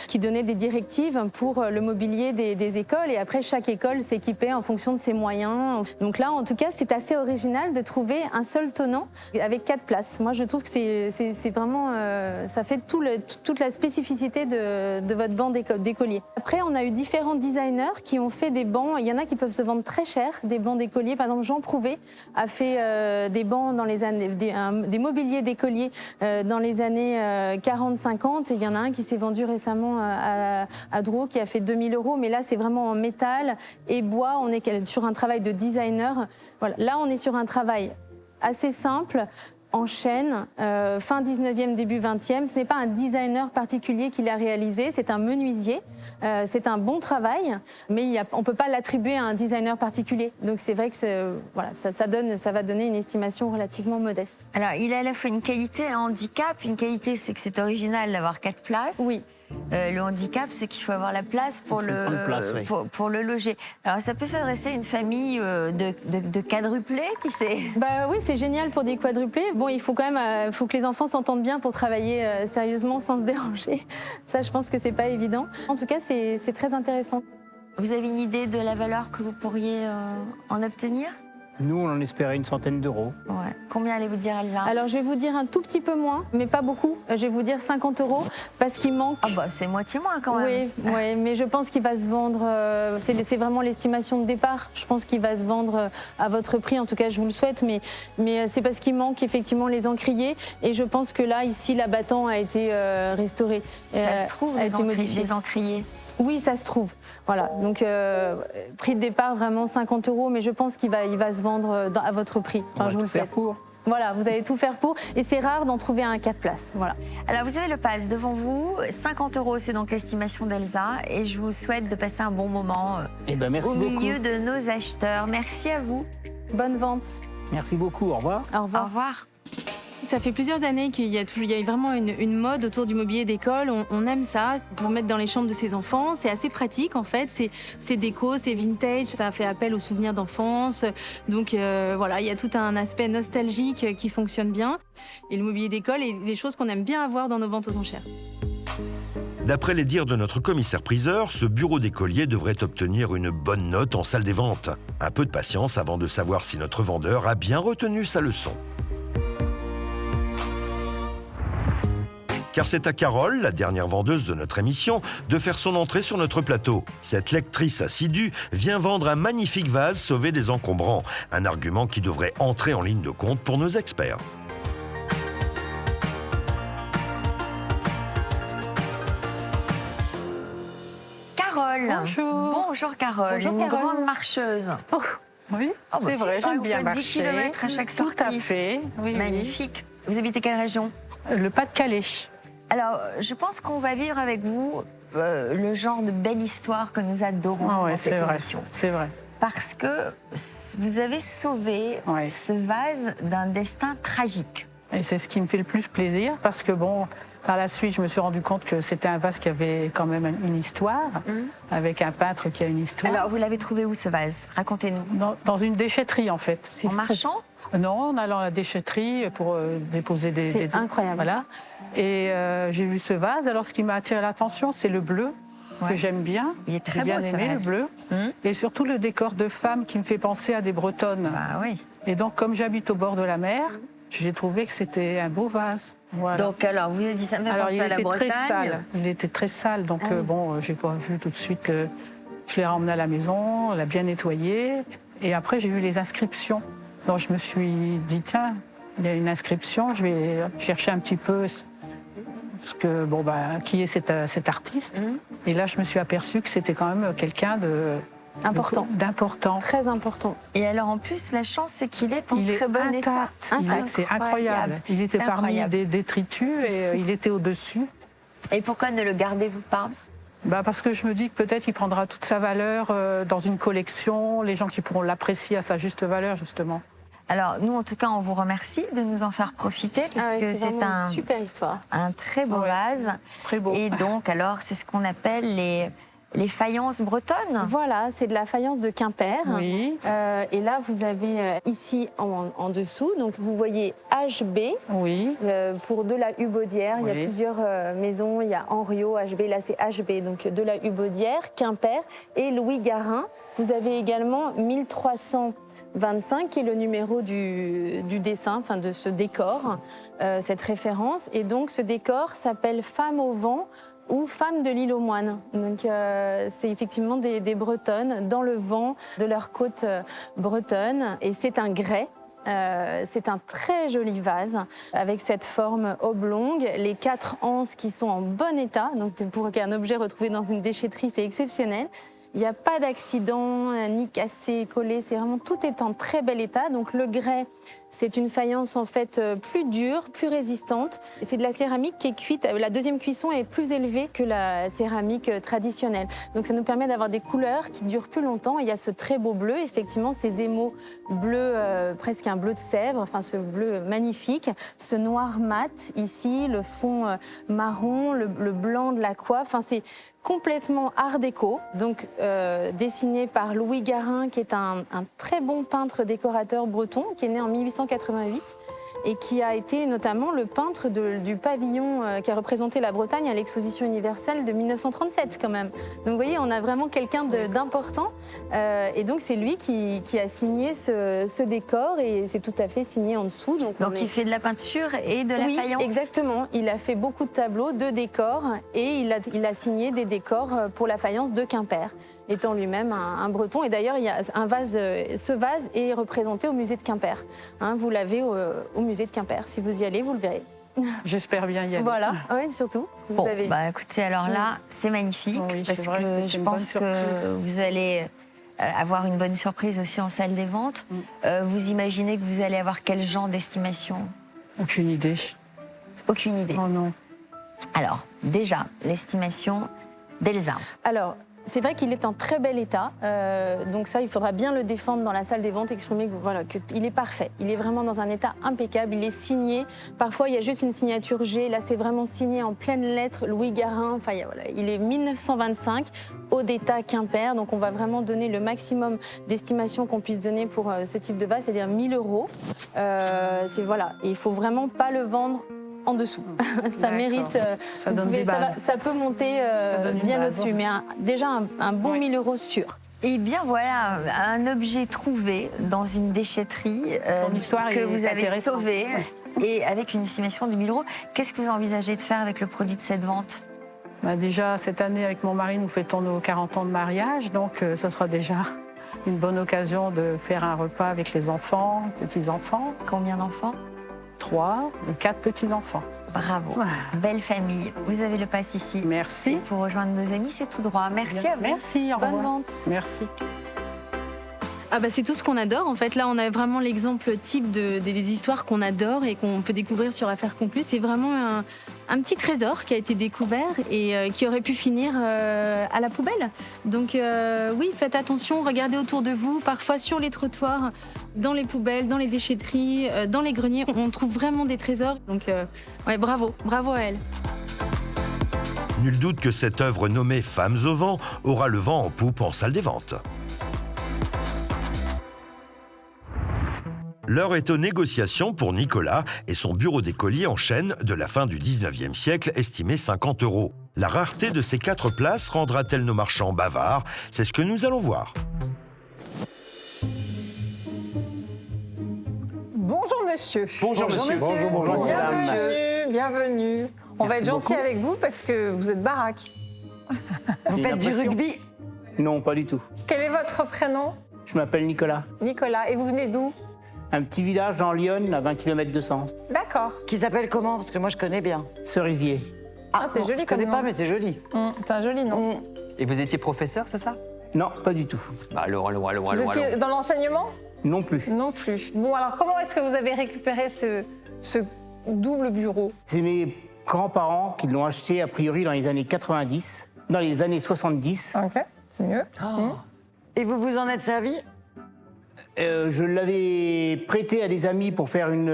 qui donnait des directives pour le mobilier des écoles. Et après, chaque école s'équipait en fonction de ses moyens. Donc là, en tout cas, c'est assez original de trouver un seul tenant avec 4 places. Moi, je trouve que c'est vraiment... ça fait toute la spécificité de votre banc d'écoliers. Après, on a eu différents designers qui ont fait des bancs. Il y en a qui peuvent se vendre très cher, des bancs d'écoliers. Par exemple, Jean Prouvé a fait des bancs dans les années, des mobiliers d'écoliers dans les années 40-50. Et il y en a un qui s'est vendu récemment à Drouot qui a fait 2 000 €. Mais là, c'est vraiment en métal et bois. On est sur un travail de designer. Voilà. Là, on est sur un travail assez simple, en chêne, fin 19e, début 20e. Ce n'est pas un designer particulier qui l'a réalisé, c'est un menuisier. C'est un bon travail, mais on ne peut pas l'attribuer à un designer particulier. Donc c'est vrai que ça va donner une estimation relativement modeste. Alors, il a à la fois une qualité et un handicap. Une qualité, c'est que c'est original d'avoir 4 places. Oui. Le handicap, c'est qu'il faut avoir la place pour le loger. Alors, ça peut s'adresser à une famille de quadruplés, qui sait? Oui, c'est génial pour des quadruplés. Bon, il faut quand même faut que les enfants s'entendent bien pour travailler sérieusement sans se déranger. Ça, je pense que c'est pas évident. En tout cas, c'est très intéressant. Vous avez une idée de la valeur que vous pourriez en obtenir? Nous, on en espérait une centaine d'euros. Ouais. Combien allez-vous dire, Elsa? Alors, je vais vous dire un tout petit peu moins, mais pas beaucoup. Je vais vous dire 50 €, parce qu'il manque... C'est moitié moins quand même. Oui, mais je pense qu'il va se vendre... c'est vraiment l'estimation de départ. Je pense qu'il va se vendre à votre prix. En tout cas, je vous le souhaite. Mais c'est parce qu'il manque effectivement les encriers. Et je pense que là, ici, l'abattant a été restauré. Ça se trouve, les encriers? Oui, ça se trouve. Voilà. Donc, prix de départ, vraiment 50 €, mais je pense qu'il va se vendre à votre prix. Enfin, je vous le souhaite. Voilà, vous allez tout faire pour. Et c'est rare d'en trouver un 4 places. Voilà. Alors, vous avez le pass devant vous. 50 €, c'est donc l'estimation d'Elsa. Et je vous souhaite de passer un bon moment merci au milieu de nos acheteurs. Merci à vous. Bonne vente. Merci beaucoup. Au revoir. Au revoir. Au revoir. Ça fait plusieurs années qu'il y a vraiment une mode autour du mobilier d'école. On aime ça pour mettre dans les chambres de ses enfants. C'est assez pratique en fait. C'est déco, c'est vintage. Ça fait appel aux souvenirs d'enfance. Donc voilà, il y a tout un aspect nostalgique qui fonctionne bien. Et le mobilier d'école est des choses qu'on aime bien avoir dans nos ventes aux enchères. D'après les dires de notre commissaire-priseur, ce bureau d'écolier devrait obtenir une bonne note en salle des ventes. Un peu de patience avant de savoir si notre vendeur a bien retenu sa leçon. Car c'est à Carole, la dernière vendeuse de notre émission, de faire son entrée sur notre plateau. Cette lectrice assidue vient vendre un magnifique vase sauvé des encombrants, un argument qui devrait entrer en ligne de compte pour nos experts. Carole. Bonjour. Bonjour Carole. Bonjour, une Carole. grande marcheuse. Oui, c'est vrai, j'aime bien vous faites 10 km à chaque sortie. Tout à fait. Oui, magnifique. Vous habitez quelle région? Le Pas-de-Calais. Alors, je pense qu'on va vivre avec vous le genre de belle histoire que nous adorons Ah ouais, dans cette c'est vrai. émission. C'est vrai. Parce que vous avez sauvé ce vase d'un destin tragique. Et c'est ce qui me fait le plus plaisir parce que bon, par la suite, je me suis rendu compte que c'était un vase qui avait quand même une histoire, avec un peintre qui a une histoire. Alors, vous l'avez trouvé où ce vase? Racontez-nous. Dans une déchetterie en fait. En marchant? Non, en allant à la déchetterie pour déposer des... C'est incroyable. Voilà. Et j'ai vu ce vase. Alors, ce qui m'a attiré l'attention, c'est le bleu, que j'aime bien. Il est très J'ai bien beau, ce aimé vase. le bleu. Et surtout le décor de femme qui me fait penser à des Bretonnes. Ah oui. Et donc, comme j'habite au bord de la mer, j'ai trouvé que c'était un beau vase. Voilà. Donc, alors, vous avez dit, ça me fait Alors, penser il à la était Bretagne. très sale. Il était très sale. Donc, bon, j'ai pas vu tout de suite que je l'ai ramené à la maison, on l'a bien nettoyé. Et après, j'ai vu les inscriptions. Donc, je me suis dit, tiens, il y a une inscription, je vais chercher un petit peu qui est cet artiste. Et là, je me suis aperçue que c'était quand même quelqu'un d'important. Très important. Et alors, en plus, la chance, c'est qu'il est en très bon état. C'est incroyable. Il était parmi des détritus et il était au-dessus. Et pourquoi ne le gardez-vous pas? Parce que je me dis que peut-être il prendra toute sa valeur dans une collection, les gens qui pourront l'apprécier à sa juste valeur, justement. Alors, nous, en tout cas, on vous remercie de nous en faire profiter, parce que c'est une super histoire. Un très beau vase. Très beau. Et donc, alors, c'est ce qu'on appelle les faïences bretonnes. Voilà, c'est de la faïence de Quimper. Oui. Et là, vous avez ici en dessous, donc vous voyez HB. Oui. Pour de la Hubaudière, il y a plusieurs maisons. Il y a Henriot, HB, là c'est HB, donc de la Hubaudière, Quimper et Louis Garin. Vous avez également 1325, qui est le numéro du dessin, enfin de ce décor, cette référence. Et donc ce décor s'appelle Femme au vent ou Femme de l'île aux moines. Donc c'est effectivement des Bretonnes dans le vent de leur côte bretonne. Et c'est un grès. C'est un très joli vase avec cette forme oblongue, les 4 anses qui sont en bon état. Donc pour qu'un objet retrouvé dans une déchetterie, c'est exceptionnel. Il n'y a pas d'accident, ni cassé, collé, c'est vraiment tout est en très bel état. Donc le grès, c'est une faïence en fait plus dure, plus résistante. C'est de la céramique qui est cuite, la deuxième cuisson est plus élevée que la céramique traditionnelle. Donc ça nous permet d'avoir des couleurs qui durent plus longtemps. Il y a ce très beau bleu, effectivement, ces émaux bleus, presque un bleu de Sèvres, enfin ce bleu magnifique. Ce noir mat ici, le fond marron, le blanc de la coiffe, enfin c'est complètement art déco, donc dessiné par Louis Garin, qui est un très bon peintre décorateur breton, qui est né en 1888 et qui a été notamment le peintre du pavillon qui a représenté la Bretagne à l'exposition universelle de 1937 quand même. Donc vous voyez, on a vraiment quelqu'un d'important et donc c'est lui qui a signé ce décor et c'est tout à fait signé en dessous. Donc il fait de la peinture et de la faïence. Oui, exactement. Il a fait beaucoup de tableaux, de décors et il a signé des décors pour la faïence de Quimper, étant lui-même un breton. Et d'ailleurs, il y a ce vase est représenté au musée de Quimper. Vous l'avez au musée de Quimper. Si vous y allez, vous le verrez. J'espère bien y aller. Voilà, oui, surtout. Bon, écoutez, alors là, c'est magnifique, parce que je pense que vous allez avoir une bonne surprise aussi en salle des ventes. Vous imaginez que vous allez avoir quel genre d'estimation? Aucune idée. Aucune idée? Oh non. Alors, déjà, l'estimation d'Elsa. Alors, c'est vrai qu'il est en très bel état, donc ça, il faudra bien le défendre dans la salle des ventes, exprimer qu'il est parfait. Il est vraiment dans un état impeccable, il est signé. Parfois, il y a juste une signature G. Là, c'est vraiment signé en pleines lettres, Louis Garin. Enfin, il est 1925, haut d'état Quimper. Donc, on va vraiment donner le maximum d'estimation qu'on puisse donner pour ce type de vase, c'est-à-dire 1 000 €. Et il faut vraiment pas le vendre en dessous. Ça mérite. Ça peut monter bien au-dessus, mais déjà un bon 1 000 € sûr. Eh bien voilà, un objet trouvé dans une déchetterie que vous avez sauvé et avec une estimation de 1 000 €. Qu'est-ce que vous envisagez de faire avec le produit de cette vente? Déjà, cette année, avec mon mari, nous fêtons nos 40 ans de mariage, donc ça sera déjà une bonne occasion de faire un repas avec les enfants, petits-enfants. Combien d'enfants? 3 ou 4 petits-enfants. Bravo, belle famille. Vous avez le pass ici. Merci. Et pour rejoindre nos amis, c'est tout droit. Merci à vous. Merci, au revoir. Bonne vente. Merci. Ah bah c'est tout ce qu'on adore. En fait, là, on a vraiment l'exemple type des histoires qu'on adore et qu'on peut découvrir sur Affaires conclues. C'est vraiment un petit trésor qui a été découvert et qui aurait pu finir à la poubelle. Donc oui, faites attention, regardez autour de vous, parfois sur les trottoirs, dans les poubelles, dans les déchetteries, dans les greniers. On trouve vraiment des trésors. Donc ouais, bravo à elle. Nul doute que cette œuvre nommée Femmes au vent aura le vent en poupe en salle des ventes. L'heure est aux négociations pour Nicolas et son bureau d'écolier en chêne de la fin du 19e siècle, estimé 50 €. La rareté de ces 4 places rendra-t-elle nos marchands bavards? C'est ce que nous allons voir. Bonjour monsieur. Bonjour monsieur. Bonjour, Bienvenue, bienvenue. On va être gentil avec vous parce que vous êtes baraque. Vous faites du rugby? Non, pas du tout. Quel est votre prénom? Je m'appelle Nicolas. Nicolas. Et vous venez d'où? Un petit village en Lyonne, à 20 km de Sens. D'accord. Qui s'appelle comment? Parce que moi, je connais bien. Cerisier. Ah, c'est non, joli je connais comme pas, nom. mais c'est joli. C'est un joli nom. Et vous étiez professeur, c'est ça? Non, pas du tout. Allô. Vous étiez dans l'enseignement? Non plus. Non plus. Bon, alors comment est-ce que vous avez récupéré ce double bureau? C'est mes grands-parents qui l'ont acheté a priori dans les années 90, dans les années 70. Ok, c'est mieux. Et vous vous en êtes servi? Je l'avais prêté à des amis pour faire une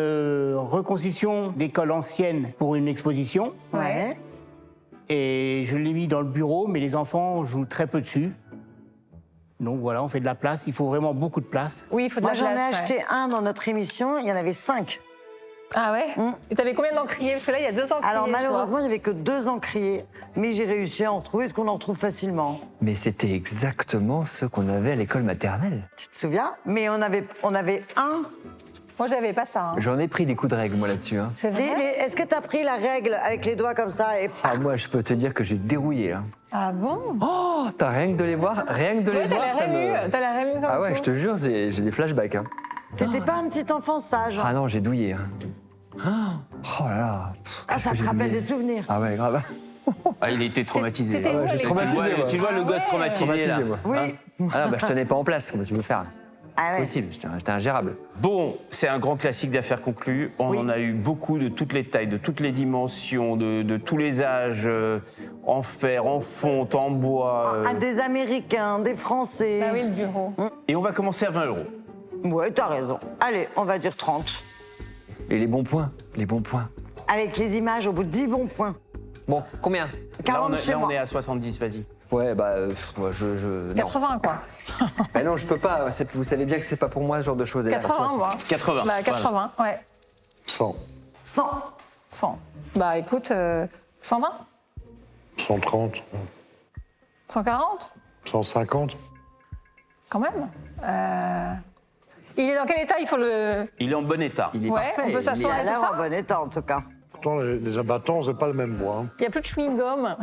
reconstitution d'école ancienne pour une exposition. Ouais. Et je l'ai mis dans le bureau, mais les enfants jouent très peu dessus. Donc voilà, on fait de la place. Il faut vraiment beaucoup de place. Oui, il faut de Moi, la j'en ai place, acheté un dans notre émission, il y en avait 5. Ah ouais? Et t'avais combien d'encriers? Parce que là, il y a 2 encriers. Alors je vois. malheureusement, il n'y avait que 2 encriers, mais j'ai réussi à en retrouver, parce qu'on en retrouve facilement. Mais c'était exactement ce qu'on avait à l'école maternelle. Tu te souviens? Mais on avait un. Moi, j'avais pas ça. J'en ai pris des coups de règle, moi, là-dessus. Hein. C'est vrai? Est-ce que tu as pris la règle avec les doigts comme ça et Ah, moi, je peux te dire que j'ai dérouillé, là. Ah bon? Oh, t'as rien que de les voir, ça me... T'as l'air ému comme Ah ouais, tout. je te jure, j'ai des flashbacks. Hein. T'étais pas un petit enfant sage? Ah non, j'ai douillé. Hein. Oh là là. Ah, ça te rappelle des souvenirs. Ah ouais, grave. Ah, il a été traumatisé. T'étais où, j'ai les traumatisé, gars? moi. Tu vois le gosse traumatisé, là. moi. Oui. Ah non, bah, je tenais pas en place, comment tu veux faire? Ah ouais. Possible, j'étais ingérable. Bon, c'est un grand classique d'affaires conclues. On en a eu beaucoup de toutes les tailles, de toutes les dimensions, de tous les âges, en fer, en fonte, en bois. Ah, des Américains, des Français. Ah oui, le bureau. Et on va commencer à 20 €. Ouais, t'as raison. Allez, on va dire 30. Et les bons points, les bons points. Avec les images au bout de 10 bons points. Bon, combien? 40 chez Là, on moi. est à 70, vas-y. Ouais, bah, moi, non. 80, quoi. Bah non, je peux pas. Vous savez bien que c'est pas pour moi ce genre de choses. 80, moi. 80. Bah, 80, ouais. 100. 100. 100. Bah, écoute, 120? 130. 140? 150. Quand même. Il est dans quel état? Il faut le... Il est en bon état. Il est Ouais, parfait. on peut Il s'asseoir a et tout l'air en ça? bon état, en tout cas. Pourtant, les abattants, c'est pas le même bois. Hein. Il n'y a plus de chewing-gum.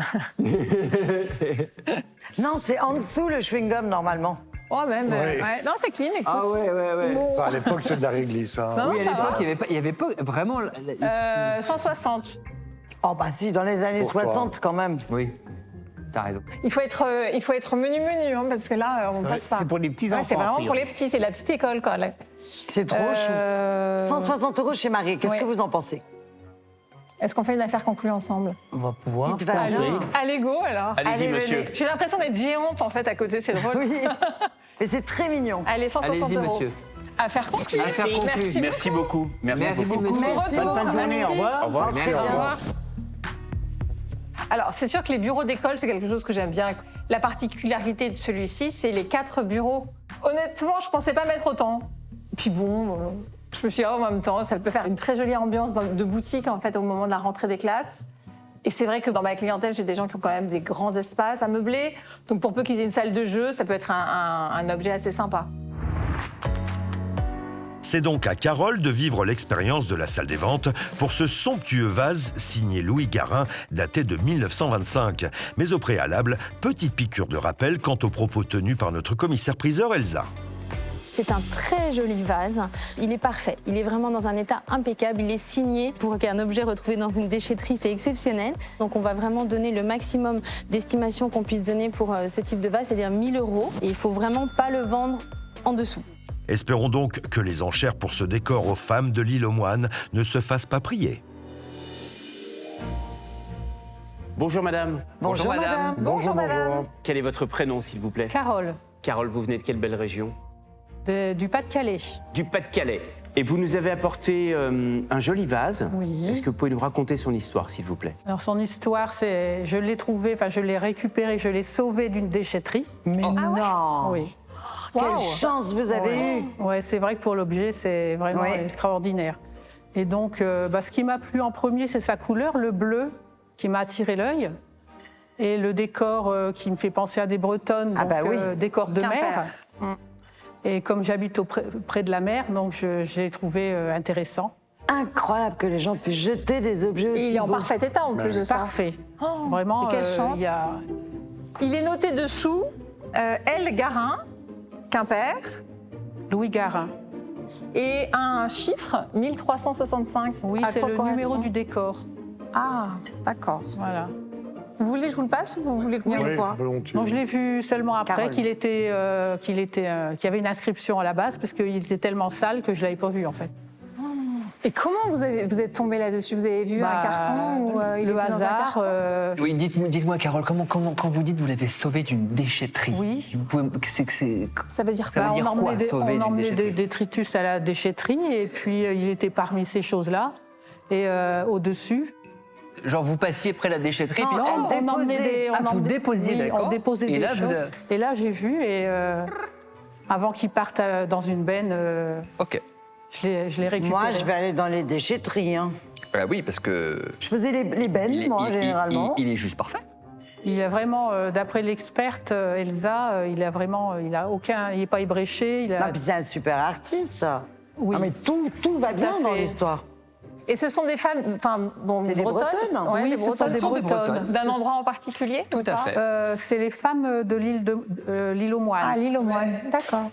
Non, c'est en dessous le chewing-gum, normalement. Oh, même. Ouais. Ouais. Non, c'est clean, écoute. Ah ouais. Enfin, à l'époque, c'est de la réglisse. Hein. Non, Oui, à ça l'époque, va. il y avait pas vraiment. 160. Oh, bah si, dans les années pour toi. 60, quand même. Oui, t'as raison. Il faut être menu, hein, parce que là, on passe pas. C'est pour les petits Ouais, enfants. c'est a vraiment pour priori. les petits, c'est la petite école, quoi. Là. C'est trop chou. 160 € chez Marie, qu'est-ce Ouais. que vous en pensez? Est-ce qu'on fait une affaire conclue ensemble? On va pouvoir. Il te va je pense, alors. oui. Allez, go, alors. Allez-y, Allez, monsieur. venez. J'ai l'impression d'être géante, en fait, à côté, c'est drôle. Oui. Mais c'est très mignon. Allez, 160 Allez-y, €. monsieur. Affaire conclue. Affaire conclue. Merci beaucoup. Merci beaucoup. monsieur. Bon retour. Bonne fin de journée, au revoir. Au revoir. Merci. Au revoir. Alors, c'est sûr que les bureaux d'école, c'est quelque chose que j'aime bien. La particularité de celui-ci, c'est les 4 bureaux. Honnêtement, je pensais pas mettre autant. Puis bon, je me suis dit, en même temps, ça peut faire une très jolie ambiance de boutique, en fait, au moment de la rentrée des classes. Et c'est vrai que dans ma clientèle, j'ai des gens qui ont quand même des grands espaces à meubler. Donc, pour peu qu'ils aient une salle de jeu, ça peut être un objet assez sympa. C'est donc à Carole de vivre l'expérience de la salle des ventes pour ce somptueux vase signé Louis Garin, daté de 1925. Mais au préalable, petite piqûre de rappel quant aux propos tenus par notre commissaire-priseur Elsa. C'est un très joli vase. Il est parfait. Il est vraiment dans un état impeccable. Il est signé. Pour qu'un objet retrouvé dans une déchetterie, c'est exceptionnel. Donc on va vraiment donner le maximum d'estimation qu'on puisse donner pour ce type de vase, c'est-à-dire 1 000 €. Et il ne faut vraiment pas le vendre en dessous. Espérons donc que les enchères pour ce décor aux femmes de l'île aux Moines ne se fassent pas prier. Bonjour madame. Bonjour, madame. Bonjour, madame. Quel est votre prénom, s'il vous plaît? Carole, Carole, vous venez de quelle belle région? du Pas-de-Calais. Du Pas-de-Calais. Et vous nous avez apporté un joli vase. Oui. Est-ce que vous pouvez nous raconter son histoire, s'il vous plaît? Alors son histoire, c'est, je l'ai trouvé, enfin je l'ai récupéré, je l'ai sauvé d'une déchetterie. Mais non. Oui. Quelle chance vous avez eue. Ouais, c'est vrai que pour l'objet, c'est vraiment extraordinaire. Et donc, ce qui m'a plu en premier, c'est sa couleur, le bleu, qui m'a attiré l'œil. Et le décor qui me fait penser à des Bretonnes, donc, décor de mer. Et comme j'habite près de la mer, donc j'ai trouvé intéressant. Incroyable que les gens puissent jeter des objets aussi Et il est en beaux. parfait état en plus de ça. Parfait. Vraiment. Et quelle chance. Il est noté dessous L. Garin, Quimper. Louis Garin. Et un chiffre, 1365. Oui, À c'est quoi le correspond numéro du décor. Ah, d'accord. Voilà. Vous voulez que je vous le passe ou vous voulez venir le voir? Non, je l'ai vu seulement après qu'il y avait une inscription à la base, parce qu'il était tellement sale que je ne l'avais pas vu en fait. Et comment vous êtes tombé là-dessus? Vous avez vu un carton ou il le était dans un hasard. carton Oui, dites-moi, Carole, quand vous dites que vous l'avez sauvé d'une déchetterie, oui. Ça veut dire ça veut dire quoi, sauver On d'une emmenait déchetterie des détritus à la déchetterie et puis il était parmi ces choses-là. Et au-dessus. Genre vous passiez près de la déchetterie Non, on emmenait des. vous déposiez, d'accord. On déposait des choses. Et là, j'ai vu, et avant qu'ils partent dans une benne, je l'ai récupéré. Moi, je vais aller dans les déchetteries. Hein. Oui, parce que... Je faisais les bennes, moi, généralement. Il est juste parfait. Il a vraiment, d'après l'experte Elsa, il n'est pas ébréché. C'est un super artiste. Oui. Non, mais tout va bien dans l'histoire. Et ce sont des femmes, c'est des Bretonnes. Ouais, Oui, des ce sont des Bretonnes. D'un endroit en particulier? Tout à fait. C'est les femmes de l'île aux Moines. Ah, l'île aux Moines, d'accord.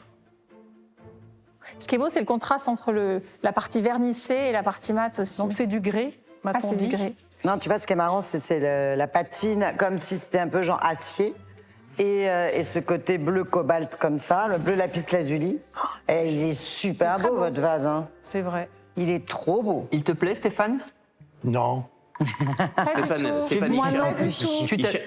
Ce qui est beau, c'est le contraste entre la partie vernissée et la partie mate aussi. Donc c'est du grès, m'a-t-on c'est dit. du grès. Non, tu vois, ce qui est marrant, c'est la patine, comme si c'était un peu genre acier. Et ce côté bleu cobalt comme ça, le bleu lapis lazuli. Et il est super beau, votre vase. Hein. C'est vrai. Il est trop beau. Il te plaît, Stéphane? Non.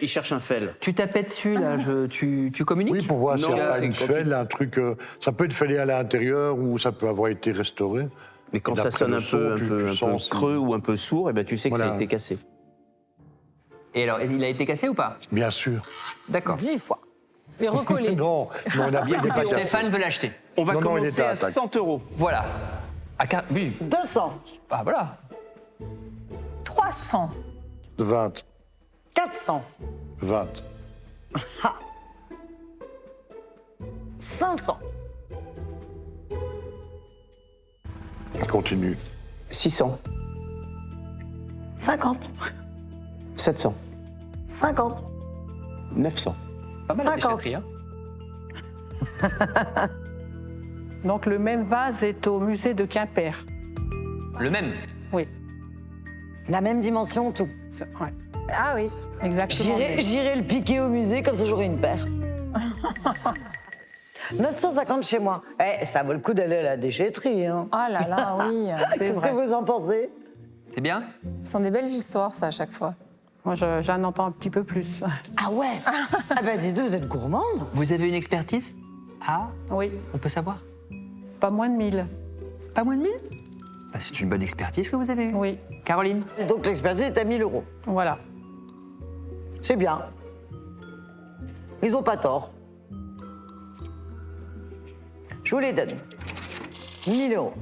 Il cherche un fel. Tu tapais dessus, là, tu communiques? Oui, pour voir si Non, y a c'est une quand fêle, un truc. Ça peut être fêlé à l'intérieur ou ça peut avoir été restauré. Mais quand Et ça d'après sonne le un son, peu tu sens si- creux ou un peu sourd, tu sais que ça Voilà. a été cassé. Et alors, il a été cassé ou pas? Bien sûr. D'accord. 10 fois. Mais recollé. Non, on a bien pas cassé. Stéphane veut l'acheter. On va Non, il commencer était à à attaque. 100 €. Voilà. Oui. 200. Ah, voilà. 300. 20. 400. 20. 500. Continue. 600. 50. 700. 50. 900. Pas mal la 50. déchetterie, hein. Donc le même vase est au musée de Quimper. Le même? Oui. La même dimension, tout. Ouais. Ah oui. Exactement. J'irai le piquer au musée, comme ça j'aurai une paire. 950 chez moi. Ça vaut le coup d'aller à la déchetterie. Hein. Ah là là, oui. Qu'est-ce que vous en pensez? C'est bien? Ce sont des belles histoires, ça, à chaque fois. Moi, j'en entends un petit peu plus. Ah ouais. Ah ben dis donc, vous êtes gourmande. Vous avez une expertise? Ah, Oui, on peut savoir? pas moins de 1000. Pas moins de 1000? C'est une bonne expertise que vous avez eue. Oui, Caroline? Donc l'expertise est à 1000 €. voilà. C'est bien. Ils ont pas tort. Je vous les donne. 1000 €.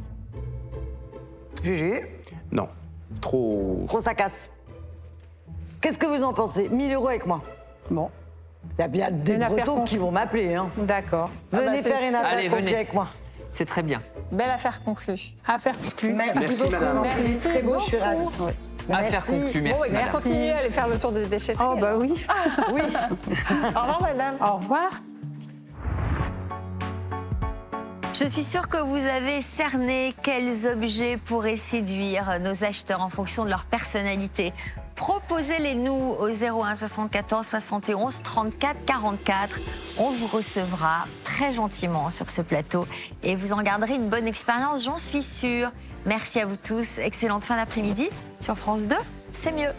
Gégé, Non. Trop. trop ça casse. Qu'est-ce que vous en pensez? 1000 € avec moi. Bon, Il y a bien des Une affaire Bretons qui vont m'appeler. Hein. d'accord. Venez faire une affaire Allez, conclue venez. avec moi. C'est très bien. Belle affaire conclue. Affaire conclue. Merci beaucoup. madame. C'est très beau, je suis ravie. Affaire conclue, merci. Bon, et madame. continuez à aller faire le tour des déchetteries. Oh, bah alors. Ah, oui. Oui. Au revoir, madame. Au revoir. Je suis sûre que vous avez cerné quels objets pourraient séduire nos acheteurs en fonction de leur personnalité. Proposez-les-nous au 01 74 71 34 44. On vous recevra très gentiment sur ce plateau et vous en garderez une bonne expérience, j'en suis sûre. Merci à vous tous. Excellente fin d'après-midi. Sur France 2, c'est mieux.